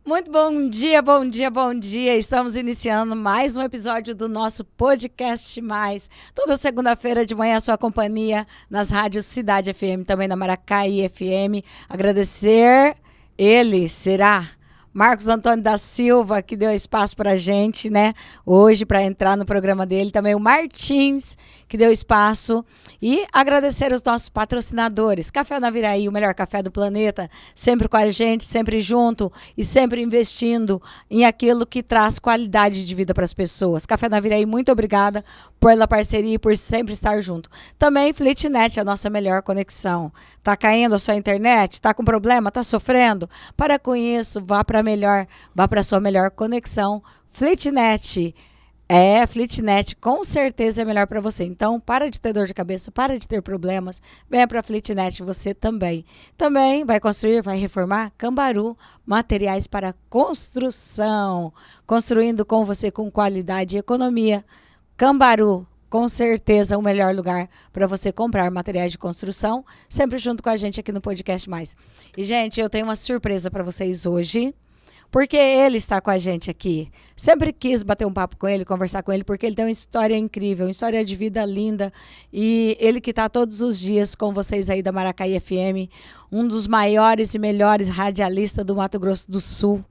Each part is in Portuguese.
Muito bom dia, bom dia, bom dia. Estamos iniciando mais um episódio do nosso podcast Mais. Toda segunda-feira de manhã, a sua companhia nas rádios Cidade FM, também na Maracaí FM. Agradecer ele, será Marcos Antônio da Silva, que deu espaço para a gente, né? Hoje, para entrar no programa dele. Também o Martins, que deu espaço. E agradecer os nossos patrocinadores. Café Naviraí, o melhor café do planeta. Sempre com a gente, sempre junto e sempre investindo em aquilo que traz qualidade de vida para as pessoas. Café Naviraí, muito obrigada pela parceria e por sempre estar junto. Também Fleetnet, a nossa melhor conexão. Tá caindo a sua internet? Tá com problema? Tá sofrendo? Para com isso, vá para a sua melhor conexão. Fleetnet. Fleetnet com certeza é melhor para você. Então, para de ter dor de cabeça, para de ter problemas. Venha para a Fleetnet, você também. Também vai construir, vai reformar. Cambaru, materiais para construção. Construindo com você com qualidade e economia. Cambaru, com certeza o melhor lugar para você comprar materiais de construção. Sempre junto com a gente aqui no Podcast Mais. E, gente, eu tenho uma surpresa para vocês hoje. Porque ele está com a gente aqui. Sempre quis bater um papo com ele, conversar com ele, porque ele tem uma história incrível, uma história de vida linda. E ele que está todos os dias com vocês aí da Maracaí FM, um dos maiores e melhores radialistas do Mato Grosso do Sul,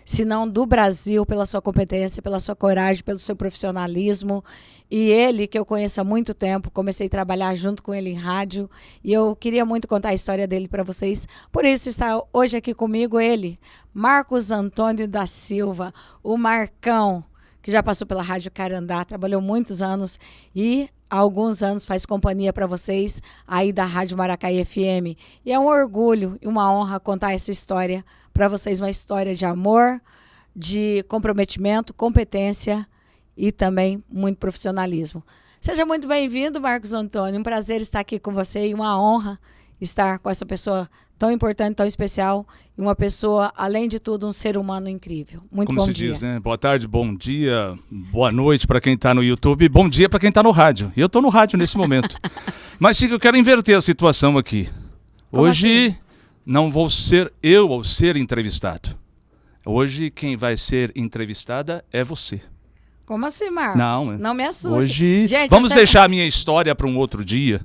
se não do Brasil, pela sua competência, pela sua coragem, pelo seu profissionalismo. E ele, que eu conheço há muito tempo, comecei a trabalhar junto com ele em rádio, e eu queria muito contar a história dele para vocês. Por isso está hoje aqui comigo ele, Marcos Antônio da Silva, o Marcão, que já passou pela Rádio Carandá, trabalhou muitos anos e há alguns anos faz companhia para vocês aí da Rádio Maracaí FM. E é um orgulho e uma honra contar essa história para vocês, uma história de amor, de comprometimento, competência e também muito profissionalismo. Seja muito bem-vindo, Marcos Antônio. Um prazer estar aqui com você e uma honra estar com essa pessoa tão importante, tão especial, e uma pessoa, além de tudo, um ser humano incrível. Muito Como bom se dia. diz, né? Boa tarde, bom dia, boa noite para quem está no YouTube, bom dia para quem está no rádio. E eu estou no rádio nesse momento. Mas sim, eu quero inverter a situação aqui. Como Hoje assim? não vou ser eu ou ser entrevistado. Hoje quem vai ser entrevistada é você. Como assim, Marcos? Não me assuste. Hoje Gente, vamos deixar a minha história para um outro dia.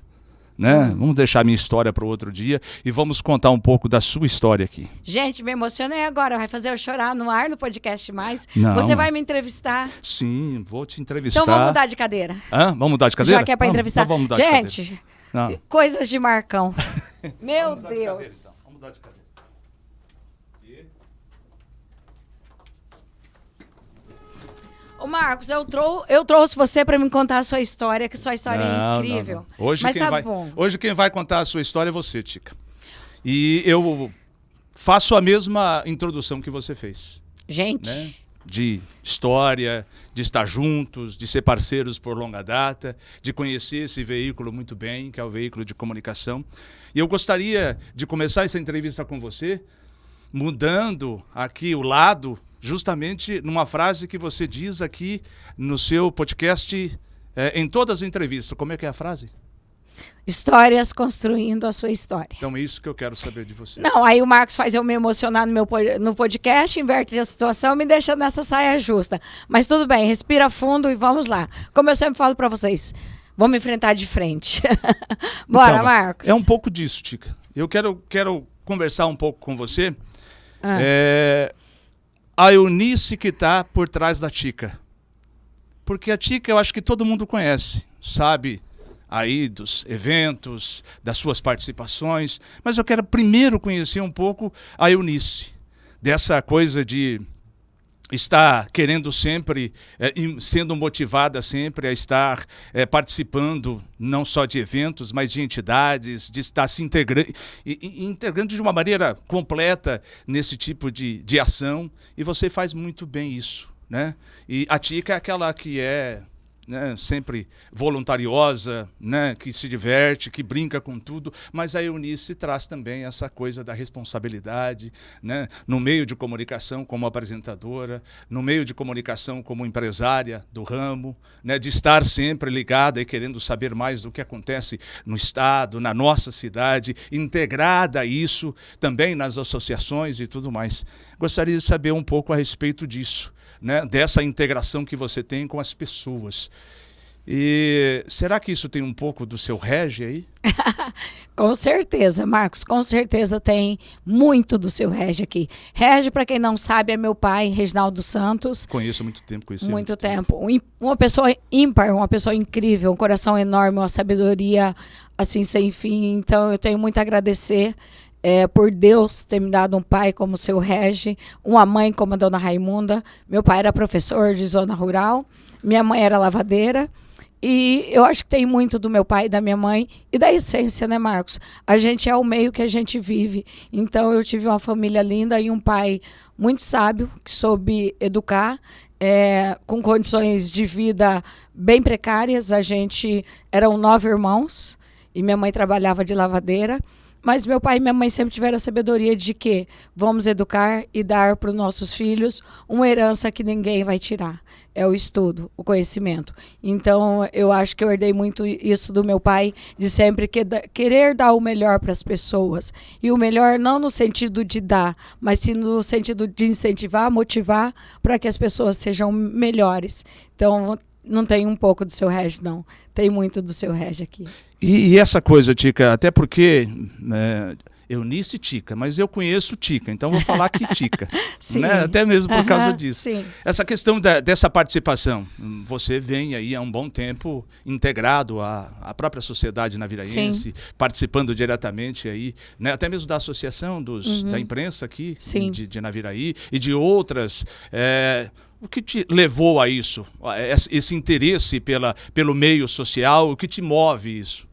Né? Vamos deixar a minha história para outro dia e vamos contar um pouco da sua história aqui. Gente, me emocionei agora. Vai fazer eu chorar no ar, no Podcast Mais. Não. Você vai me entrevistar? Sim, vou te entrevistar. Então vamos mudar de cadeira. Hã? Vamos mudar de cadeira? Já que é para entrevistar. Então vamos mudar de cadeira. Gente, Não. coisas de Marcão. Meu Vamos mudar de cadeira, Deus. então. Vamos mudar de cadeira. Ô, Marcos, eu trouxe você para me contar a sua história, que sua história é incrível. Não. Hoje, mas tá bom. bom. Hoje quem vai contar a sua história é você, Tica. E eu faço a mesma introdução que você fez. Gente, Né? De história, de estar juntos, de ser parceiros por longa data, de conhecer esse veículo muito bem, que é o veículo de comunicação. E eu gostaria de começar essa entrevista com você, mudando aqui o lado, justamente numa frase que você diz aqui no seu podcast, em todas as entrevistas. Como é que é a frase? histórias construindo a sua história. Então é isso que eu quero saber de você. Não, aí o Marcos faz eu me emocionar no podcast, inverte a situação e me deixa nessa saia justa. Mas tudo bem, respira fundo e vamos lá. Como eu sempre falo para vocês, vamos enfrentar de frente. Bora, Então, Marcos. É um pouco disso, Tica. Eu quero conversar um pouco com você. A Eunice que está por trás da Tica. Porque a Tica eu acho que todo mundo conhece, sabe aí dos eventos, das suas participações, mas eu quero primeiro conhecer um pouco a Eunice, dessa coisa de estar querendo sempre, sendo motivada sempre a estar participando não só de eventos, mas de entidades, de estar se integrando de uma maneira completa nesse tipo de ação, e você faz muito bem isso, né? E a Tica é aquela que né, sempre voluntariosa, né, que se diverte, que brinca com tudo, mas a Eunice traz também essa coisa da responsabilidade, né, no meio de comunicação como apresentadora, no meio de comunicação como empresária do ramo, né, de estar sempre ligada e querendo saber mais do que acontece no estado, na nossa cidade, integrada a isso também nas associações e tudo mais. Gostaria de saber um pouco a respeito disso, né, dessa integração que você tem com as pessoas. E será que isso tem um pouco do seu Regi aí? Com certeza, Marcos, com certeza tem muito do seu Regi aqui. Regi, para quem não sabe, é meu pai, Reginaldo Santos. Conheço há muito tempo. Muito tempo. Uma pessoa ímpar, uma pessoa incrível, um coração enorme, uma sabedoria assim sem fim. Então eu tenho muito a agradecer por Deus ter me dado um pai como o seu Regi, uma mãe como a dona Raimunda. Meu pai era professor de zona rural, minha mãe era lavadeira. E eu acho que tem muito do meu pai e da minha mãe e da essência, né, Marcos? A gente é o meio que a gente vive. Então eu tive uma família linda e um pai muito sábio que soube educar, com condições de vida bem precárias. A gente eram 9 irmãos e minha mãe trabalhava de lavadeira. Mas meu pai e minha mãe sempre tiveram a sabedoria de que vamos educar e dar para os nossos filhos uma herança que ninguém vai tirar. É o estudo, o conhecimento. Então, eu acho que eu herdei muito isso do meu pai, de sempre querer dar o melhor para as pessoas. E o melhor não no sentido de dar, mas sim no sentido de incentivar, motivar para que as pessoas sejam melhores. Então, não tem um pouco do seu Regi, não. Tem muito do seu Regi aqui. E essa coisa, Tica, até porque Eunice Tica, mas eu conheço Tica, então vou falar que Tica. Sim. Né? Até mesmo por causa disso. Sim. Essa questão dessa participação, você vem aí há um bom tempo integrado à própria sociedade naviraense, participando diretamente aí, né? Até mesmo da associação da imprensa aqui, de Naviraí, e de outras. O que te levou a isso? Esse interesse pelo meio social, o que te move isso?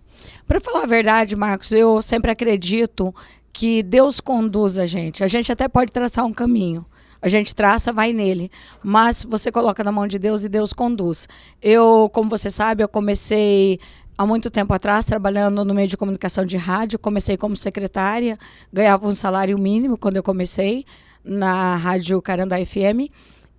Para falar a verdade, Marcos, eu sempre acredito que Deus conduz a gente. A gente até pode traçar um caminho. A gente traça, vai nele. Mas você coloca na mão de Deus e Deus conduz. Eu, como você sabe, eu comecei há muito tempo atrás, trabalhando no meio de comunicação de rádio. Comecei como secretária, ganhava um salário mínimo quando eu comecei na Rádio Carandá FM.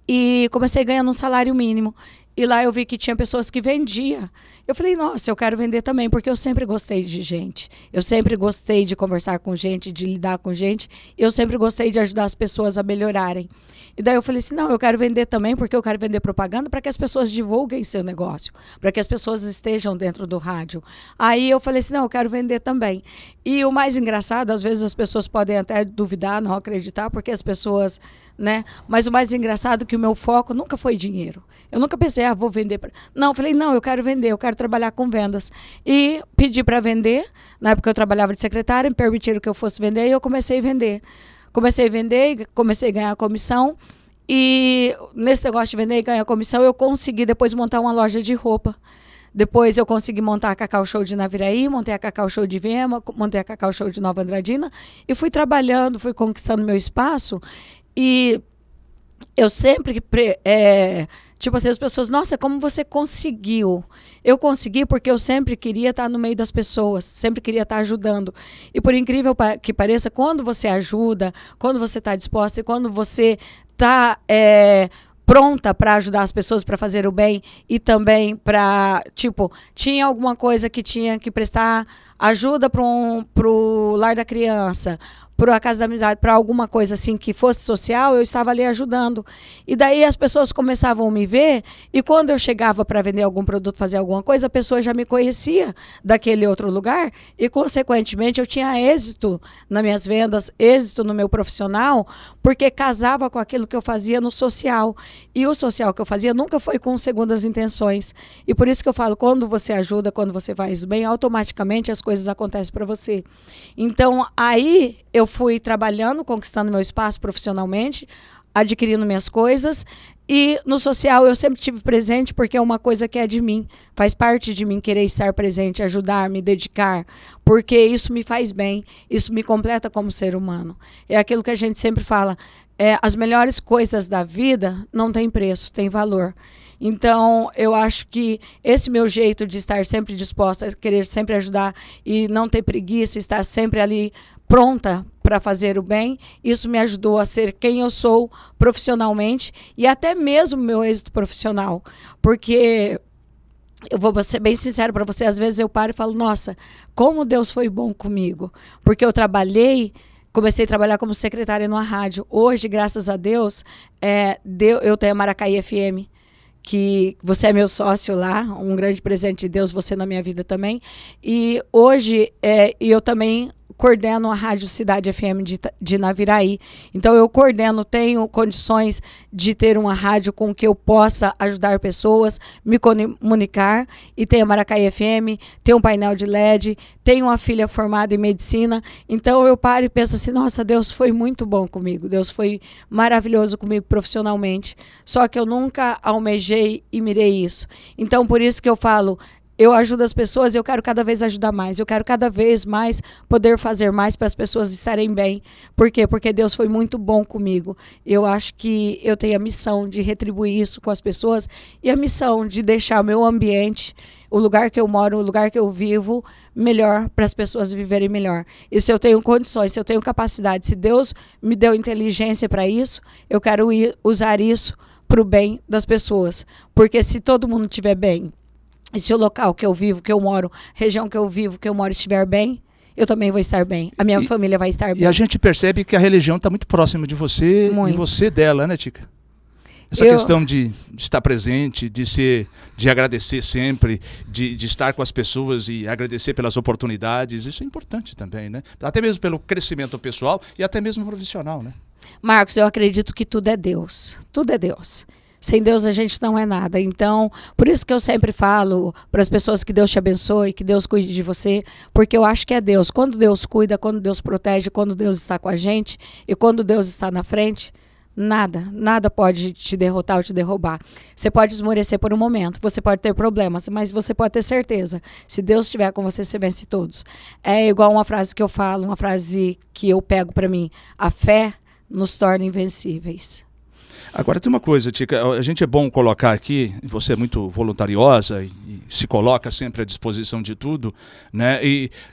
E comecei ganhando um salário mínimo. E lá eu vi que tinha pessoas que vendiam. Eu falei, nossa, eu quero vender também, porque eu sempre gostei de gente. Eu sempre gostei de conversar com gente, de lidar com gente. E eu sempre gostei de ajudar as pessoas a melhorarem. E daí eu falei assim, não, eu quero vender também, porque eu quero vender propaganda para que as pessoas divulguem seu negócio, para que as pessoas estejam dentro do rádio. Aí eu falei assim, não, eu quero vender também. E o mais engraçado, às vezes as pessoas podem até duvidar, não acreditar, porque as pessoas, né? Mas o mais engraçado é que o meu foco nunca foi dinheiro. Eu nunca pensei, vou vender. Não, eu falei, não, eu quero vender, eu quero trabalhar com vendas. E pedi para vender, na época eu trabalhava de secretária, me permitiram que eu fosse vender e eu comecei a vender. Comecei a vender, comecei a ganhar comissão. E nesse negócio de vender e ganhar comissão, eu consegui depois montar uma loja de roupa. Depois eu consegui montar a Cacau Show de Naviraí, montei a Cacau Show de Vema, montei a Cacau Show de Nova Andradina e fui trabalhando, fui conquistando meu espaço. E eu sempre, tipo assim, as pessoas, nossa, como você conseguiu? Eu consegui porque eu sempre queria estar no meio das pessoas, sempre queria estar ajudando. E por incrível que pareça, quando você ajuda, quando você está disposta e quando você está pronta para ajudar as pessoas, para fazer o bem e também para, tipo, tinha alguma coisa que tinha que prestar ajuda pro lar da criança, para a Casa da Amizade, para alguma coisa assim que fosse social, eu estava ali ajudando. E daí as pessoas começavam a me ver e quando eu chegava para vender algum produto, fazer alguma coisa, a pessoa já me conhecia daquele outro lugar e, consequentemente, eu tinha êxito nas minhas vendas, êxito no meu profissional, porque casava com aquilo que eu fazia no social. E o social que eu fazia nunca foi com segundas intenções. E por isso que eu falo, quando você ajuda, quando você faz bem, automaticamente as coisas acontecem para você. Então, aí eu fui trabalhando, conquistando meu espaço profissionalmente, adquirindo minhas coisas. E no social eu sempre tive presente porque é uma coisa que é de mim, faz parte de mim querer estar presente, ajudar, me dedicar, porque isso me faz bem, isso me completa como ser humano. É aquilo que a gente sempre fala, as melhores coisas da vida não têm preço, têm valor. Então, eu acho que esse meu jeito de estar sempre disposta, querer sempre ajudar e não ter preguiça, estar sempre ali pronta para fazer o bem, isso me ajudou a ser quem eu sou profissionalmente e até mesmo meu êxito profissional. Porque eu vou ser bem sincero para você, às vezes eu paro e falo, nossa, como Deus foi bom comigo. Porque eu comecei a trabalhar como secretária numa rádio. Hoje, graças a Deus, eu tenho a Maracaí FM, que você é meu sócio lá, um grande presente de Deus, você na minha vida também. E hoje eu também coordeno a Rádio Cidade FM de Naviraí. Então eu tenho condições de ter uma rádio com que eu possa ajudar pessoas, me comunicar, e tenho a Maracaí FM, tenho um painel de LED, tenho uma filha formada em medicina. Então eu paro e penso assim, nossa, Deus foi muito bom comigo, Deus foi maravilhoso comigo profissionalmente, só que eu nunca almejei e mirei isso. Então por isso que eu falo, eu ajudo as pessoas, eu quero cada vez ajudar mais, eu quero cada vez mais poder fazer mais para as pessoas estarem bem. Por quê? Porque Deus foi muito bom comigo. Eu acho que eu tenho a missão de retribuir isso com as pessoas e a missão de deixar o meu ambiente, o lugar que eu moro, o lugar que eu vivo, melhor para as pessoas viverem melhor. E se eu tenho condições, se eu tenho capacidade, se Deus me deu inteligência para isso, eu quero usar isso para o bem das pessoas. Porque se todo mundo estiver bem, e se o local que eu vivo, que eu moro, região que eu vivo, que eu moro estiver bem, eu também vou estar bem. A minha família vai estar bem. E a gente percebe que a religião está muito próxima de você e você dela, né, Tica? Essa questão de estar presente, de agradecer sempre, de estar com as pessoas e agradecer pelas oportunidades, isso é importante também, né? Até mesmo pelo crescimento pessoal e até mesmo profissional, né? Marcos, eu acredito que tudo é Deus. Tudo é Deus. Sem Deus a gente não é nada. Então, por isso que eu sempre falo para as pessoas que Deus te abençoe, que Deus cuide de você, porque eu acho que é Deus. Quando Deus cuida, quando Deus protege, quando Deus está com a gente e quando Deus está na frente, nada pode te derrotar ou te derrubar. Você pode esmorecer por um momento, você pode ter problemas, mas você pode ter certeza. Se Deus estiver com você, você vence todos. É igual uma frase que eu falo, uma frase que eu pego para mim. A fé nos torna invencíveis. Agora tem uma coisa, Tica, a gente é bom colocar aqui, você é muito voluntariosa e se coloca sempre à disposição de tudo, né?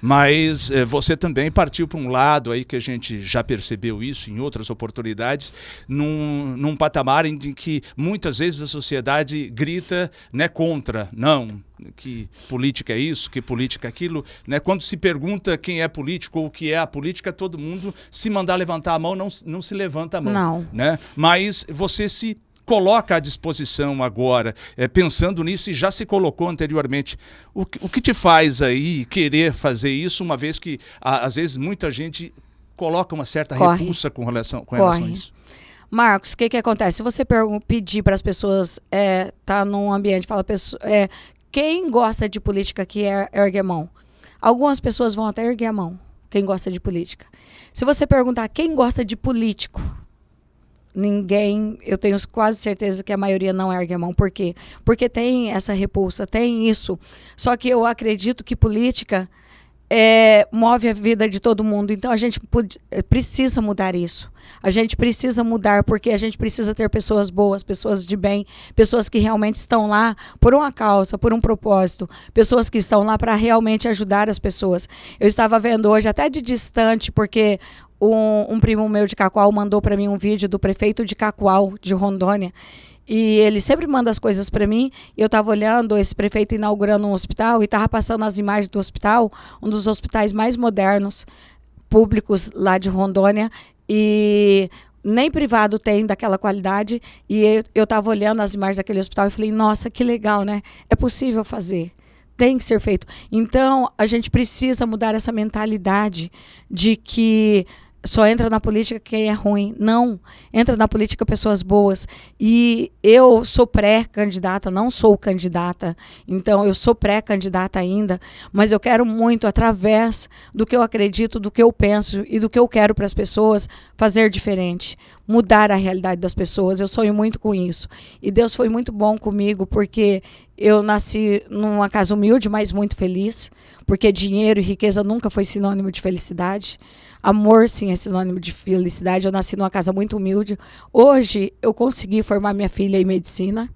Mas você também partiu para um lado aí que a gente já percebeu isso em outras oportunidades, num patamar em que muitas vezes a sociedade grita, né, contra, não, que política é isso, que política é aquilo, né? Quando se pergunta quem é político ou o que é a política, todo mundo, se mandar levantar a mão, não se levanta a mão. Não. Né? Mas você se coloca à disposição agora, pensando nisso e já se colocou anteriormente. O que te faz aí querer fazer isso, uma vez que, às vezes, muita gente coloca uma certa repulsa com relação a isso? Marcos, o que acontece? Se você pedir para as pessoas, tá num ambiente, fala, quem gosta de política aqui ergue a mão. Algumas pessoas vão até erguer a mão, quem gosta de política. Se você perguntar quem gosta de político, ninguém, eu tenho quase certeza que a maioria não ergue a mão. Por quê? Porque tem essa repulsa, tem isso. Só que eu acredito que política move a vida de todo mundo. Então a gente precisa mudar isso. A gente precisa mudar porque a gente precisa ter pessoas boas, pessoas de bem, pessoas que realmente estão lá por uma causa, por um propósito, pessoas que estão lá para realmente ajudar as pessoas. Eu estava vendo hoje, até de distante, porque um primo meu de Cacoal mandou para mim um vídeo do prefeito de Cacoal, de Rondônia. E ele sempre manda as coisas para mim. E eu estava olhando esse prefeito inaugurando um hospital e estava passando as imagens do hospital, um dos hospitais mais modernos, públicos lá de Rondônia. E nem privado tem daquela qualidade. E eu estava olhando as imagens daquele hospital e falei, nossa, que legal, né? É possível fazer. Tem que ser feito. Então, a gente precisa mudar essa mentalidade de que só entra na política quem é ruim. Não, entra na política pessoas boas. E eu sou pré-candidata, não sou candidata. Então, eu sou pré-candidata ainda. Mas eu quero muito, através do que eu acredito, do que eu penso e do que eu quero para as pessoas, fazer diferente. Mudar a realidade das pessoas. Eu sonho muito com isso. E Deus foi muito bom comigo, porque Eu nasci numa casa humilde, mas muito feliz, porque dinheiro e riqueza nunca foi sinônimo de felicidade. Amor, sim, é sinônimo de felicidade. Eu nasci numa casa muito humilde. Hoje, eu consegui formar minha filha em medicina,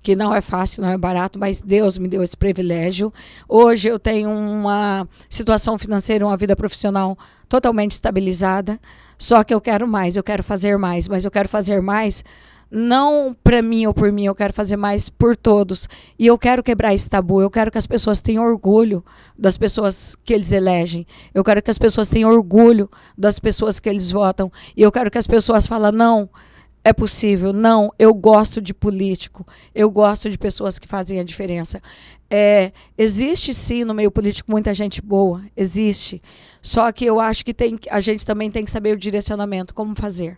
que não é fácil, não é barato, mas Deus me deu esse privilégio. Hoje eu tenho uma situação financeira, uma vida profissional totalmente estabilizada, só que eu quero mais, eu quero fazer mais, mas eu quero fazer mais não para mim ou por mim, eu quero fazer mais por todos. E eu quero quebrar esse tabu, eu quero que as pessoas tenham orgulho das pessoas que eles elegem. Eu quero que as pessoas tenham orgulho das pessoas que eles votam. E eu quero que as pessoas falem, não, é possível, não, eu gosto de político, eu gosto de pessoas que fazem a diferença. Existe sim no meio político muita gente boa, existe. Só que eu acho que a gente também tem que saber o direcionamento, como fazer.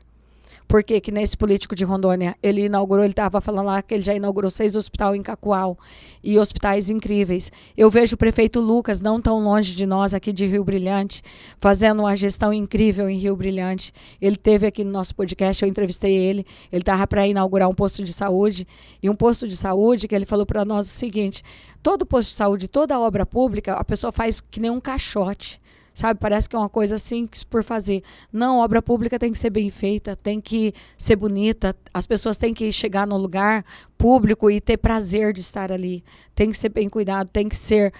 Porque que nesse político de Rondônia, ele estava falando lá que ele já inaugurou 6 hospitais em Cacoal, e hospitais incríveis. Eu vejo o prefeito Lucas, não tão longe de nós, aqui de Rio Brilhante, fazendo uma gestão incrível em Rio Brilhante. Ele esteve aqui no nosso podcast, eu entrevistei ele estava para inaugurar um posto de saúde, e um posto de saúde que ele falou para nós o seguinte, todo posto de saúde, toda obra pública, a pessoa faz que nem um caixote. Sabe, parece que é uma coisa simples por fazer. Não, obra pública tem que ser bem feita, tem que ser bonita, as pessoas têm que chegar no lugar público e ter prazer de estar ali. Tem que ser bem cuidado, tem que ser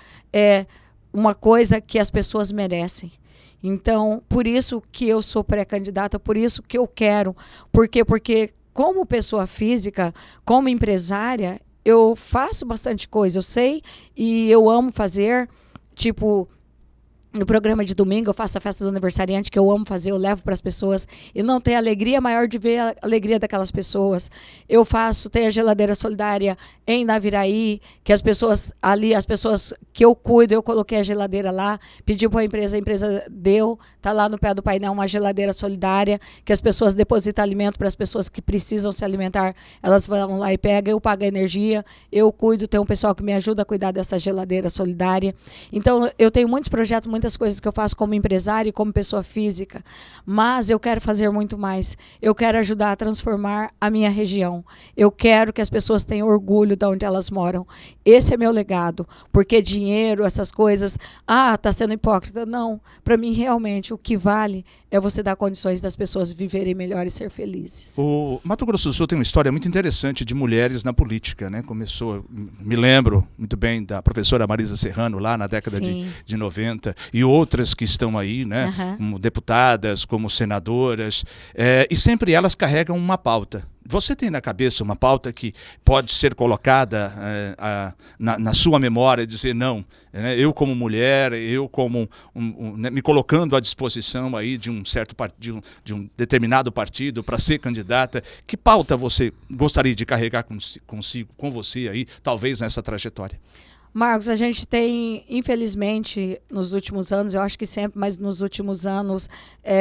uma coisa que as pessoas merecem. Então, por isso que eu sou pré-candidata, por isso que eu quero. Por quê? Porque como pessoa física, como empresária, eu faço bastante coisa, eu sei e eu amo fazer, tipo... No programa de domingo eu faço a festa do aniversariante, que eu amo fazer, eu levo para as pessoas e não tem alegria maior de ver a alegria daquelas pessoas. Eu tem a geladeira solidária em Naviraí, que as pessoas ali, as pessoas que eu cuido, eu coloquei a geladeira lá, pedi para a empresa deu, está lá no pé do painel uma geladeira solidária, que as pessoas depositam alimento para as pessoas que precisam se alimentar, elas vão lá e pegam, eu pago a energia, eu cuido, tem um pessoal que me ajuda a cuidar dessa geladeira solidária. Então eu tenho muitos projetos, muitas coisas que eu faço como empresária e como pessoa física, mas eu quero fazer muito mais. Eu quero ajudar a transformar a minha região. Eu quero que as pessoas tenham orgulho de onde elas moram. Esse é meu legado, porque dinheiro, essas coisas, tá sendo hipócrita. Não, para mim realmente o que vale é você dar condições das pessoas viverem melhor e ser felizes. O Mato Grosso do Sul tem uma história muito interessante de mulheres na política, né? Começou, me lembro muito bem da professora Marisa Serrano lá na década de 90 e outras que estão aí, né? Como deputadas, como senadoras, e sempre elas carregam uma pauta. Você tem na cabeça uma pauta que pode ser colocada na sua memória e dizer, não, eu como mulher, eu como me colocando à disposição aí de um certo partido, de um determinado partido para ser candidata, que pauta você gostaria de carregar com você aí, talvez nessa trajetória? Marcos, a gente tem, infelizmente, nos últimos anos, eu acho que sempre, mas nos últimos anos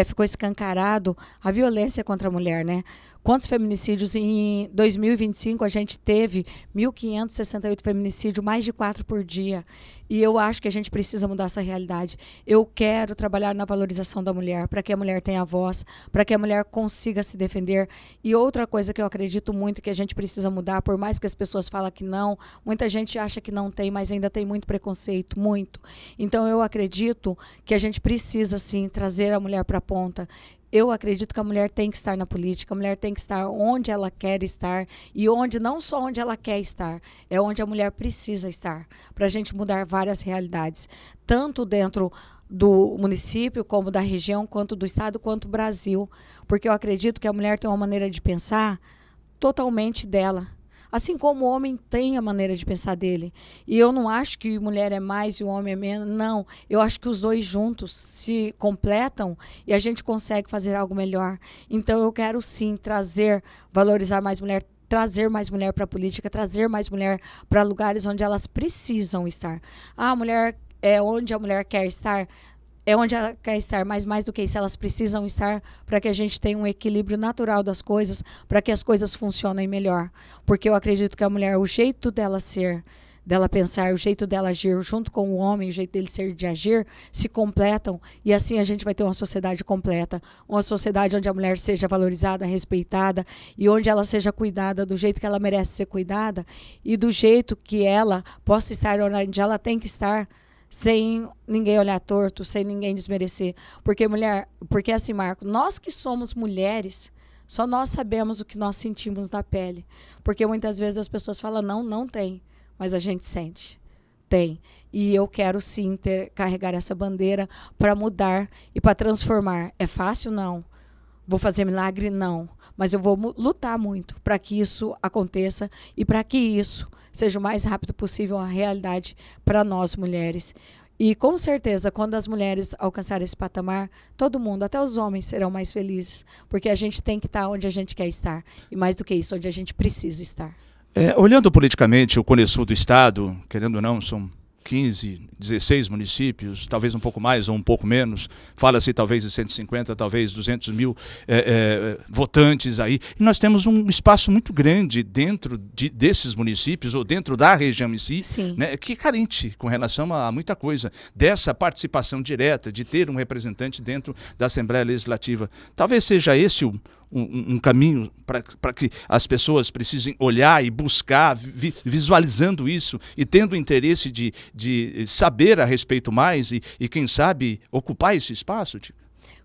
ficou escancarado a violência contra a mulher, né? Quantos feminicídios? Em 2025 a gente teve 1.568 feminicídios, mais de 4 por dia. E eu acho que a gente precisa mudar essa realidade. Eu quero trabalhar na valorização da mulher, para que a mulher tenha voz, para que a mulher consiga se defender. E outra coisa que eu acredito muito que a gente precisa mudar, por mais que as pessoas falem que não, muita gente acha que não tem, mas ainda tem muito preconceito, muito. Então eu acredito que a gente precisa, sim, trazer a mulher para a ponta. Eu acredito que a mulher tem que estar na política, a mulher tem que estar onde ela quer estar e onde, não só onde ela quer estar, é onde a mulher precisa estar, para a gente mudar várias realidades, tanto dentro do município, como da região, quanto do estado, quanto do Brasil, porque eu acredito que a mulher tem uma maneira de pensar totalmente dela. Assim como o homem tem a maneira de pensar dele. E eu não acho que mulher é mais e o homem é menos. Não. Eu acho que os dois juntos se completam e a gente consegue fazer algo melhor. Então eu quero sim valorizar mais mulher, trazer mais mulher para a política, trazer mais mulher para lugares onde elas precisam estar. A mulher é onde a mulher quer estar. É onde ela quer estar, mas mais do que isso, elas precisam estar para que a gente tenha um equilíbrio natural das coisas, para que as coisas funcionem melhor. Porque eu acredito que a mulher, o jeito dela ser, dela pensar, o jeito dela agir junto com o homem, o jeito dele ser de agir, se completam e assim a gente vai ter uma sociedade completa, uma sociedade onde a mulher seja valorizada, respeitada e onde ela seja cuidada do jeito que ela merece ser cuidada e do jeito que ela possa estar onde ela tem que estar, sem ninguém olhar torto, sem ninguém desmerecer. Porque assim, Marco, nós que somos mulheres, só nós sabemos o que nós sentimos na pele. Porque muitas vezes as pessoas falam, não tem, mas a gente sente. Tem. E eu quero sim carregar essa bandeira para mudar e para transformar. É fácil? Não. Vou fazer milagre? Não. Mas eu vou lutar muito para que isso aconteça e para que isso seja o mais rápido possível uma realidade para nós mulheres. E com certeza, quando as mulheres alcançarem esse patamar, todo mundo, até os homens, serão mais felizes. Porque a gente tem que estar onde a gente quer estar. E mais do que isso, onde a gente precisa estar. Olhando politicamente o Cone Sul do Estado, querendo ou não, são 15, 16 municípios, talvez um pouco mais ou um pouco menos, fala-se talvez de 150, talvez 200 mil votantes aí, e nós temos um espaço muito grande dentro desses municípios, ou dentro da região em si, né, que é carente com relação a muita coisa, dessa participação direta, de ter um representante dentro da Assembleia Legislativa. Talvez seja esse um caminho para que as pessoas precisem olhar e buscar, visualizando isso e tendo interesse de saber a respeito mais e quem sabe, ocupar esse espaço?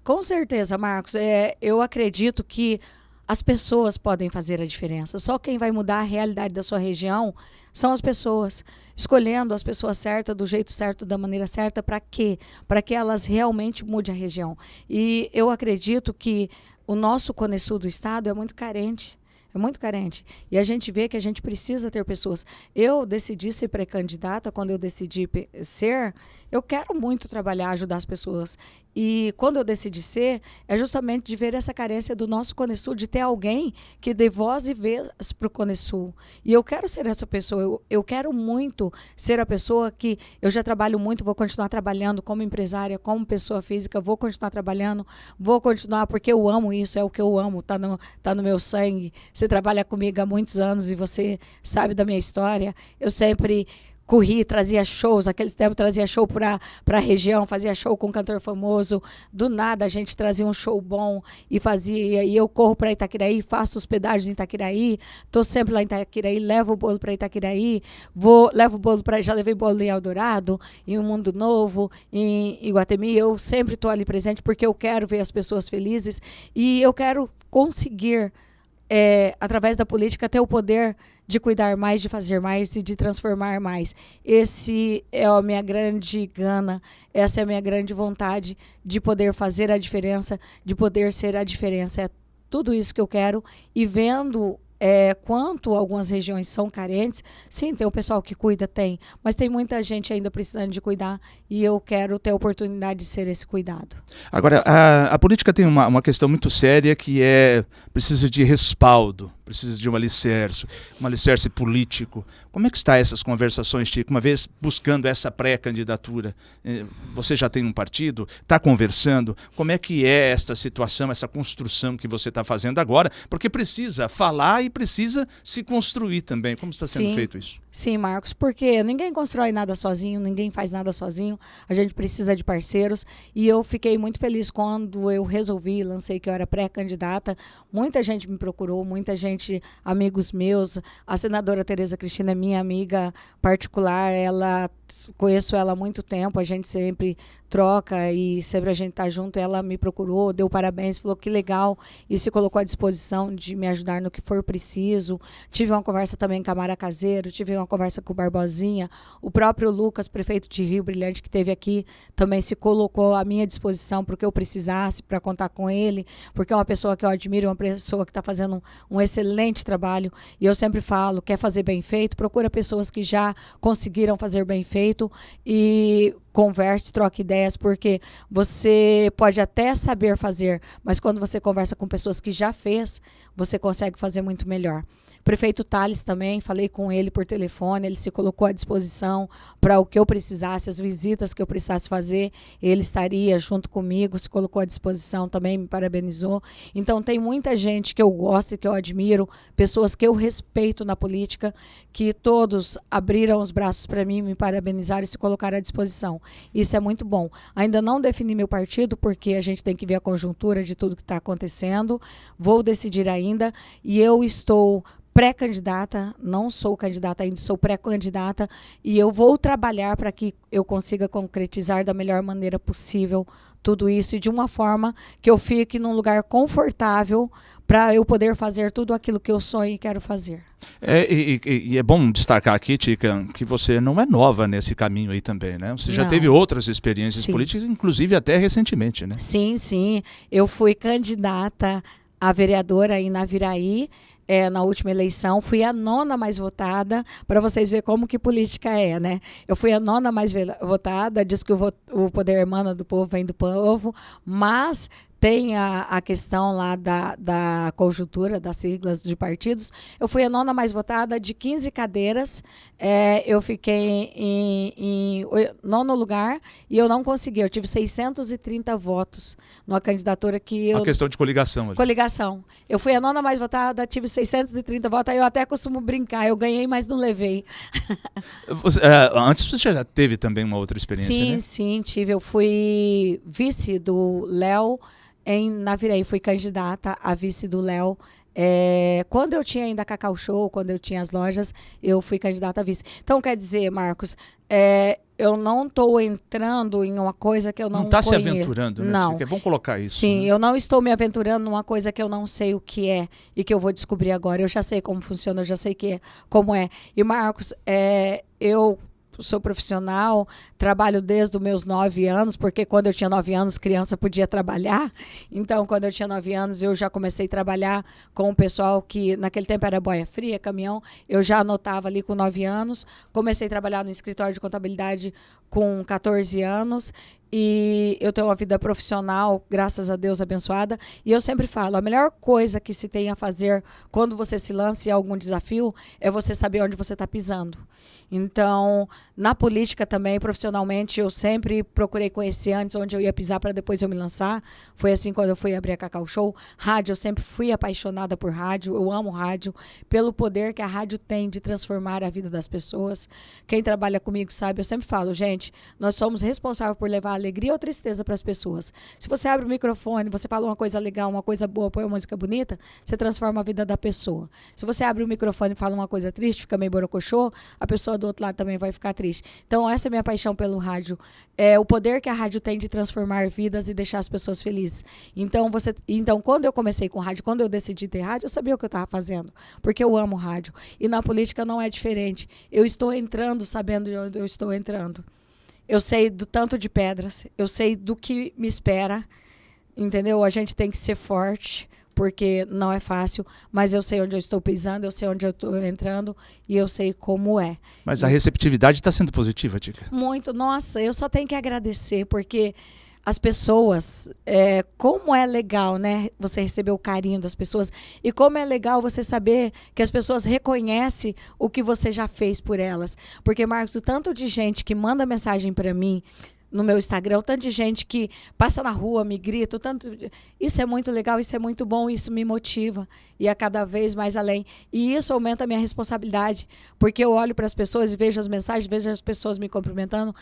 Com certeza, Marcos. Eu acredito que as pessoas podem fazer a diferença. Só quem vai mudar a realidade da sua região são as pessoas. Escolhendo as pessoas certas, do jeito certo, da maneira certa, para quê? Para que elas realmente mudem a região. E eu acredito que o nosso Cone Sul do Estado é muito carente. É muito carente. E a gente vê que a gente precisa ter pessoas. Eu decidi ser pré-candidata, quando eu decidi ser, eu quero muito trabalhar, ajudar as pessoas. E quando eu decidi ser, é justamente de ver essa carência do nosso Cone Sul, de ter alguém que dê voz e vez para o Cone Sul. E eu quero ser essa pessoa, eu quero muito ser a pessoa que eu já trabalho muito, vou continuar trabalhando como empresária, como pessoa física, vou continuar trabalhando, vou continuar porque eu amo isso, é o que eu amo, tá no meu sangue. Você trabalha comigo há muitos anos e você sabe da minha história. Eu sempre corri, trazia shows, aqueles tempos trazia show para a região, fazia show com um cantor famoso, do nada a gente trazia um show bom e fazia, e eu corro para Itaquiraí, faço hospedagem em Itaquiraí, estou sempre lá em Itaquiraí, levo o bolo para Itaquiraí, levo o bolo já levei bolo em Eldorado, em Um Mundo Novo, em Iguatemi, eu sempre estou ali presente porque eu quero ver as pessoas felizes e eu quero conseguir, através da política, ter o poder de cuidar mais, de fazer mais e de transformar mais. Esse é a minha grande gana, essa é a minha grande vontade de poder fazer a diferença, de poder ser a diferença. É tudo isso que eu quero. E vendo quanto algumas regiões são carentes, sim, tem o pessoal que cuida, tem, mas tem muita gente ainda precisando de cuidar e eu quero ter a oportunidade de ser esse cuidado. Agora, a política tem uma questão muito séria que precisa de respaldo, precisa de um alicerce político. Como é que está essas conversações, Chico? Uma vez buscando essa pré-candidatura, você já tem um partido? Está conversando? Como é que é esta situação, essa construção que você está fazendo agora? Porque precisa falar e precisa se construir também. Como está sendo feito isso? Sim, Marcos, porque ninguém constrói nada sozinho, ninguém faz nada sozinho, a gente precisa de parceiros e eu fiquei muito feliz quando eu lancei que eu era pré-candidata, muita gente me procurou, muita gente, amigos meus, a senadora Tereza Cristina é minha amiga particular, conheço ela há muito tempo, a gente sempre troca e sempre a gente está junto, ela me procurou, deu parabéns, falou que legal e se colocou à disposição de me ajudar no que for preciso. Tive uma conversa também com a Mara Caseiro, tive uma conversa com o Barbosinha, o próprio Lucas, prefeito de Rio Brilhante, que esteve aqui, também se colocou à minha disposição para o que eu precisasse, para contar com ele, porque é uma pessoa que eu admiro, uma pessoa que está fazendo um excelente trabalho e eu sempre falo, quer fazer bem feito, procura pessoas que já conseguiram fazer bem feito, prefeito e converse, troque ideias, porque você pode até saber fazer, mas quando você conversa com pessoas que já fez, você consegue fazer muito melhor. O prefeito Tales também, falei com ele por telefone, ele se colocou à disposição para o que eu precisasse, as visitas que eu precisasse fazer, ele estaria junto comigo, se colocou à disposição também, me parabenizou. Então tem muita gente que eu gosto e que eu admiro, pessoas que eu respeito na política, que todos abriram os braços para mim, me parabenizaram e se colocaram à disposição. Isso é muito bom. Ainda não defini meu partido, porque a gente tem que ver a conjuntura de tudo que está acontecendo, vou decidir ainda, e eu estou pré-candidata, não sou candidata ainda, sou pré-candidata, e eu vou trabalhar para que eu consiga concretizar da melhor maneira possível tudo isso e de uma forma que eu fique num lugar confortável para eu poder fazer tudo aquilo que eu sonho e quero fazer. E é bom destacar aqui, Tica, que você não é nova nesse caminho aí também, né? Você já teve outras experiências políticas, inclusive até recentemente, né? Sim, sim. Eu fui candidata a vereadora aí na Viraí, na última eleição, fui a 9ª mais votada, para vocês verem como que política é, né? Eu fui a 9ª mais votada, diz que o poder emana do povo, vem do povo, mas tem a questão lá da conjuntura, das siglas de partidos. Eu fui a 9ª mais votada, de 15 cadeiras, eu fiquei em 9º lugar e eu não consegui, eu tive 630 votos numa candidatura que eu... Uma questão de coligação. Ali. Coligação. Eu fui a 9ª mais votada, tive 630 votos, aí eu até costumo brincar, eu ganhei, mas não levei. Antes você já teve também uma outra experiência, sim, né? Sim, tive. Eu fui vice do Léo na Viraí, fui candidata a vice do Léo. Quando eu tinha ainda Cacau Show, quando eu tinha as lojas, eu fui candidata a vice. Então, quer dizer, Marcos, eu não estou entrando em uma coisa que eu não conheço. Não está se aventurando, né? Não. É bom colocar isso. Sim, né? Eu não estou me aventurando numa coisa que eu não sei o que é e que eu vou descobrir agora. Eu já sei como funciona, eu já sei como é. E, Marcos, eu sou profissional, trabalho desde os meus 9 anos, porque quando eu tinha 9 anos, criança podia trabalhar. Então, quando eu tinha 9 anos, eu já comecei a trabalhar com o pessoal que, naquele tempo, era boia fria, caminhão. Eu já anotava ali com 9 anos. Comecei a trabalhar no escritório de contabilidade com 14 anos. E eu tenho uma vida profissional, graças a Deus, abençoada. E eu sempre falo, a melhor coisa que se tem a fazer quando você se lança em algum desafio é você saber onde você está pisando. Então, na política também, profissionalmente, eu sempre procurei conhecer antes onde eu ia pisar para depois eu me lançar. Foi assim quando eu fui abrir a Cacau Show. Rádio, eu sempre fui apaixonada por rádio. Eu amo rádio, pelo poder que a rádio tem de transformar a vida das pessoas. Quem trabalha comigo sabe, eu sempre falo, gente, nós somos responsáveis por levar alegria ou tristeza para as pessoas. Se você abre o microfone, você fala uma coisa legal, uma coisa boa, põe uma música bonita, você transforma a vida da pessoa. Se você abre o microfone e fala uma coisa triste, fica meio borocochô, a pessoa do outro lado também vai ficar triste. Então, essa é a minha paixão pelo rádio. É o poder que a rádio tem de transformar vidas e deixar as pessoas felizes. Então, quando eu comecei com rádio, quando eu decidi ter rádio, eu sabia o que eu estava fazendo, porque eu amo rádio. E na política não é diferente. Eu estou entrando sabendo de onde eu estou entrando. Eu sei do tanto de pedras, eu sei do que me espera, entendeu? A gente tem que ser forte, porque não é fácil, mas eu sei onde eu estou pisando, eu sei onde eu estou entrando e eu sei como é. Mas a receptividade está sendo positiva, Tica? Muito, nossa, eu só tenho que agradecer, porque as pessoas, como é legal, né, você receber o carinho das pessoas e como é legal você saber que as pessoas reconhecem o que você já fez por elas. Porque, Marcos, o tanto de gente que manda mensagem para mim no meu Instagram, o tanto de gente que passa na rua, me grita, isso é muito legal, isso é muito bom, isso me motiva e a cada vez mais além. E isso aumenta a minha responsabilidade, porque eu olho para as pessoas e vejo as mensagens, vejo as pessoas me cumprimentando,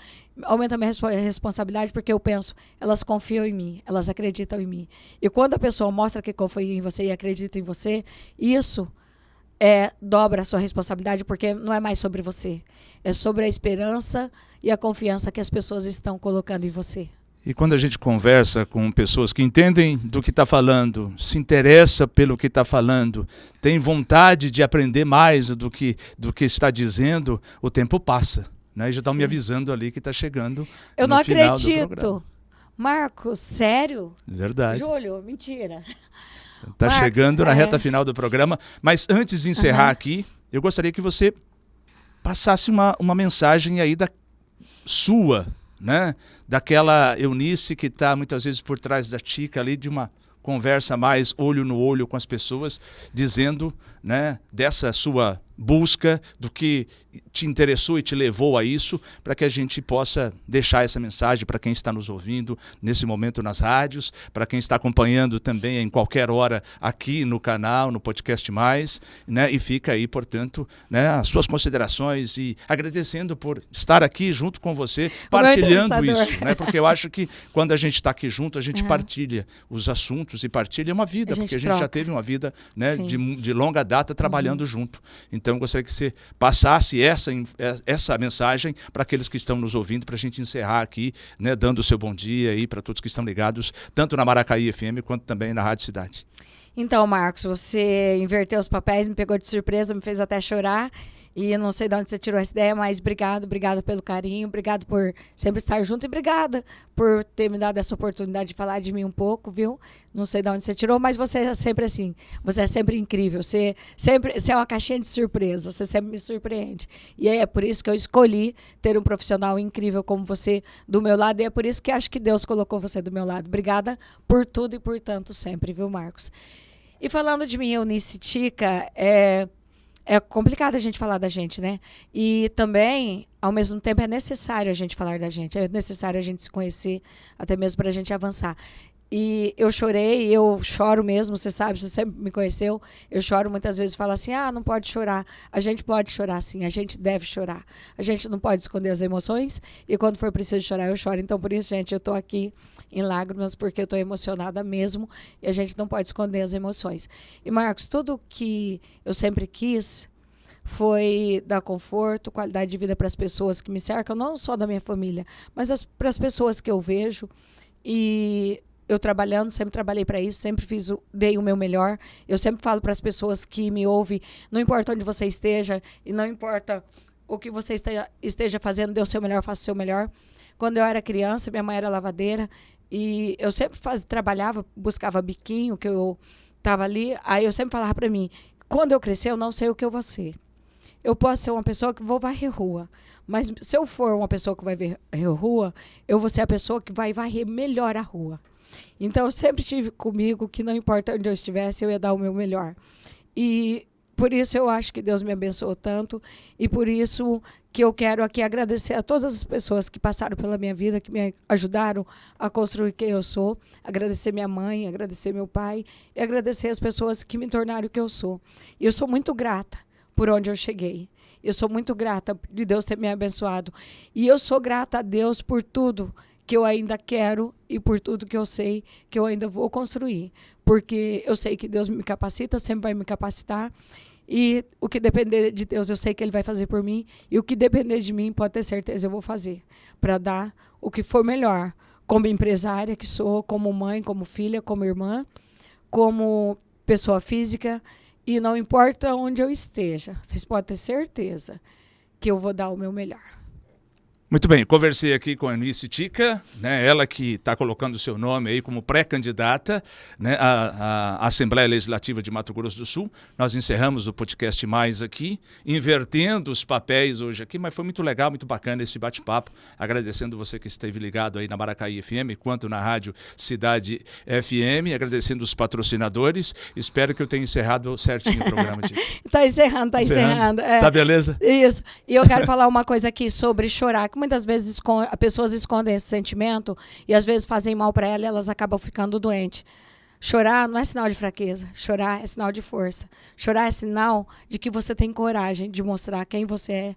aumenta a minha responsabilidade, porque eu penso, elas confiam em mim, elas acreditam em mim. E quando a pessoa mostra que confia em você e acredita em você, isso dobra a sua responsabilidade, porque não é mais sobre você. É sobre a esperança e a confiança que as pessoas estão colocando em você. E quando a gente conversa com pessoas que entendem do que está falando, se interessa pelo que está falando, tem vontade de aprender mais do que está dizendo, o tempo passa. Né? E já estão me avisando ali que está chegando Eu no não final acredito. do programa. Marcos, sério? Verdade. Júlio, mentira. Está chegando na reta final do programa, mas antes de encerrar aqui, eu gostaria que você passasse uma mensagem aí sua, né? Daquela Eunice que está muitas vezes por trás da Tica ali, de uma conversa mais olho no olho com as pessoas, dizendo, né, dessa sua busca, do que te interessou e te levou a isso, para que a gente possa deixar essa mensagem para quem está nos ouvindo nesse momento nas rádios, para quem está acompanhando também em qualquer hora aqui no canal, no Podcast Mais, né, e fica aí, portanto, né, as suas considerações e agradecendo por estar aqui junto com você, partilhando isso, né, porque eu acho que quando a gente está aqui junto, a gente partilha os assuntos e partilha uma vida, porque a gente já teve uma vida, né, de longa data trabalhando junto. Então, eu gostaria que você passasse essa mensagem para aqueles que estão nos ouvindo, para a gente encerrar aqui, né, dando o seu bom dia aí para todos que estão ligados, tanto na Maracaí FM quanto também na Rádio Cidade. Então, Marcos, você inverteu os papéis, me pegou de surpresa, me fez até chorar. E eu não sei de onde você tirou essa ideia, mas obrigado pelo carinho, obrigado por sempre estar junto e obrigada por ter me dado essa oportunidade de falar de mim um pouco, viu? Não sei de onde você tirou, mas você é sempre assim, você é sempre incrível, você é uma caixinha de surpresa, você sempre me surpreende. E é por isso que eu escolhi ter um profissional incrível como você do meu lado e é por isso que acho que Deus colocou você do meu lado. Obrigada por tudo e por tanto sempre, viu, Marcos? E falando de mim, Eunice Tica, é complicado a gente falar da gente, né? E também, ao mesmo tempo, é necessário a gente falar da gente. É necessário a gente se conhecer, até mesmo para a gente avançar. E eu chorei, eu choro mesmo, você sabe, você sempre me conheceu. Eu choro muitas vezes e falo assim, não pode chorar. A gente pode chorar sim, a gente deve chorar. A gente não pode esconder as emoções e quando for preciso chorar, eu choro. Então, por isso, gente, eu estou aqui em lágrimas porque eu estou emocionada mesmo e a gente não pode esconder as emoções. E, Marcos, tudo que eu sempre quis foi dar conforto, qualidade de vida para as pessoas que me cercam, não só da minha família, mas para as pessoas que eu vejo. E eu trabalhando, sempre trabalhei para isso, sempre dei o meu melhor. Eu sempre falo para as pessoas que me ouvem, não importa onde você esteja e não importa o que você esteja fazendo, dê o seu melhor, faça o seu melhor. Quando eu era criança, minha mãe era lavadeira e eu sempre trabalhava, buscava biquinho, que eu estava ali. Aí eu sempre falava para mim, quando eu crescer, eu não sei o que eu vou ser. Eu posso ser uma pessoa que vou varrer rua, mas se eu for uma pessoa que vai varrer rua, eu vou ser a pessoa que vai varrer melhor a rua. Então, eu sempre tive comigo que não importa onde eu estivesse, eu ia dar o meu melhor. E por isso eu acho que Deus me abençoou tanto e por isso que eu quero aqui agradecer a todas as pessoas que passaram pela minha vida, que me ajudaram a construir quem eu sou, agradecer minha mãe, agradecer meu pai e agradecer as pessoas que me tornaram o que eu sou. E eu sou muito grata por onde eu cheguei. Eu sou muito grata de Deus ter me abençoado. E eu sou grata a Deus por tudo que eu ainda quero e por tudo que eu sei que eu ainda vou construir. Porque eu sei que Deus me capacita, sempre vai me capacitar. E o que depender de Deus, eu sei que Ele vai fazer por mim. E o que depender de mim, pode ter certeza, eu vou fazer. Para dar o que for melhor. Como empresária que sou, como mãe, como filha, como irmã, como pessoa física. E não importa onde eu esteja, vocês podem ter certeza que eu vou dar o meu melhor. Muito bem, conversei aqui com a Eunice Tica, né, ela que está colocando o seu nome aí como pré-candidata, né, à Assembleia Legislativa de Mato Grosso do Sul. Nós encerramos o Podcast Mais aqui, invertendo os papéis hoje aqui, mas foi muito legal, muito bacana esse bate-papo. Agradecendo você que esteve ligado aí na Maracaí FM, quanto na Rádio Cidade FM, agradecendo os patrocinadores. Espero que eu tenha encerrado certinho o programa. Está encerrando. Tá beleza? Isso. E eu quero falar uma coisa aqui sobre chorar, que muitas vezes as pessoas escondem esse sentimento e às vezes fazem mal para ela e elas acabam ficando doentes. Chorar não é sinal de fraqueza, chorar é sinal de força. Chorar é sinal de que você tem coragem de mostrar quem você é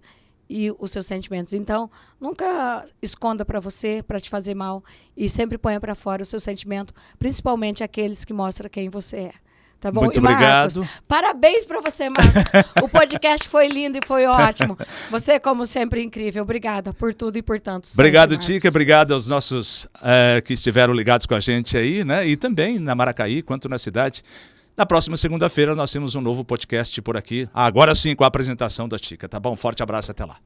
e os seus sentimentos. Então, nunca esconda para você, para te fazer mal, e sempre ponha para fora o seu sentimento, principalmente aqueles que mostram quem você é. Tá bom? Muito Marcos, obrigado. Parabéns para você, Marcos. O podcast foi lindo e foi ótimo. Você, como sempre, incrível. Obrigada por tudo e por tanto. Obrigado, Tica. Obrigado aos nossos que estiveram ligados com a gente aí, né? E também na Maracaí, quanto na cidade. Na próxima segunda-feira nós temos um novo podcast por aqui. Agora sim, com a apresentação da Tica, tá bom? Forte abraço, até lá.